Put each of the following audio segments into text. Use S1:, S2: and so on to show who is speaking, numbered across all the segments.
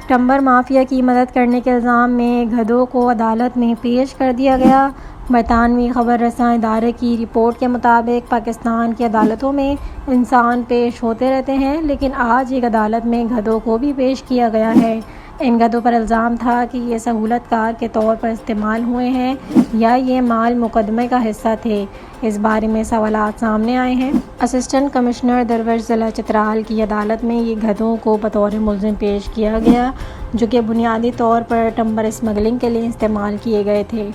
S1: Timber mafia کی مدد کرنے کے الزام میں گدھوں کو عدالت میں پیش کر دیا گیا۔ برطانوی خبر رساں ادارے کی رپورٹ کے مطابق پاکستان کی عدالتوں میں انسان پیش ہوتے رہتے ہیں، لیکن آج ایک عدالت میں گدھوں کو بھی پیش کیا گیا ہے۔ ان گدھوں پر الزام تھا کہ یہ سہولت کار کے طور پر استعمال ہوئے ہیں یا یہ مال مقدمے کا حصہ تھے۔ اس بارے میں سوالات سامنے آئے ہیں۔ اسسٹنٹ کمشنر درویش ضلع چترال کی عدالت میں یہ گدھوں کو بطور ملزم پیش کیا گیا، جو کہ بنیادی طور پر ٹمبر اسمگلنگ کے لیے استعمال کیے گئے تھے۔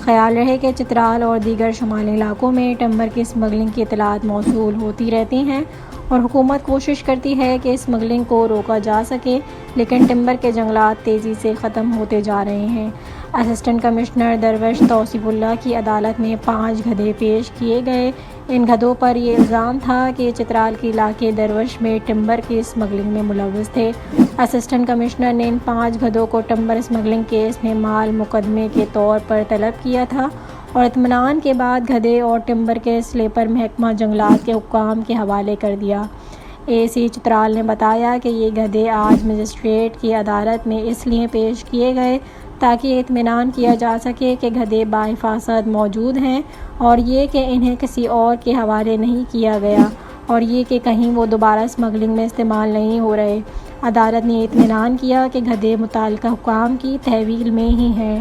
S1: خیال رہے کہ چترال اور دیگر شمالی علاقوں میں ٹمبر کی اسمگلنگ کی اطلاعات موصول ہوتی رہتی ہیں اور حکومت کوشش کرتی ہے کہ اسمگلنگ کو روکا جا سکے، لیکن ٹمبر کے جنگلات تیزی سے ختم ہوتے جا رہے ہیں۔ اسسٹنٹ کمشنر درویش توصیف اللہ کی عدالت میں 5 گدھے پیش کیے گئے۔ ان گدھوں پر یہ الزام تھا کہ یہ چترال کے علاقے درویش میں ٹمبر کی اسمگلنگ میں ملوث تھے۔ اسسٹنٹ کمشنر نے ان 5 گدھوں کو ٹمبر اسمگلنگ کیس میں مال مقدمے کے طور پر طلب کیا تھا اور اطمینان کے بعد گدھے اور ٹمبر کے سلیپر محکمہ جنگلات کے حکام کے حوالے کر دیا۔ اے سی چترال نے بتایا کہ یہ گدھے آج مجسٹریٹ کی عدالت میں اس لیے پیش کیے گئے تاکہ اطمینان کیا جا سکے کہ گدھے بحفاظت موجود ہیں اور یہ کہ انہیں کسی اور کے حوالے نہیں کیا گیا اور یہ کہ کہیں وہ دوبارہ اسمگلنگ میں استعمال نہیں ہو رہے۔ عدالت نے اطمینان کیا کہ گدھے متعلقہ حکام کی تحویل میں ہی ہیں۔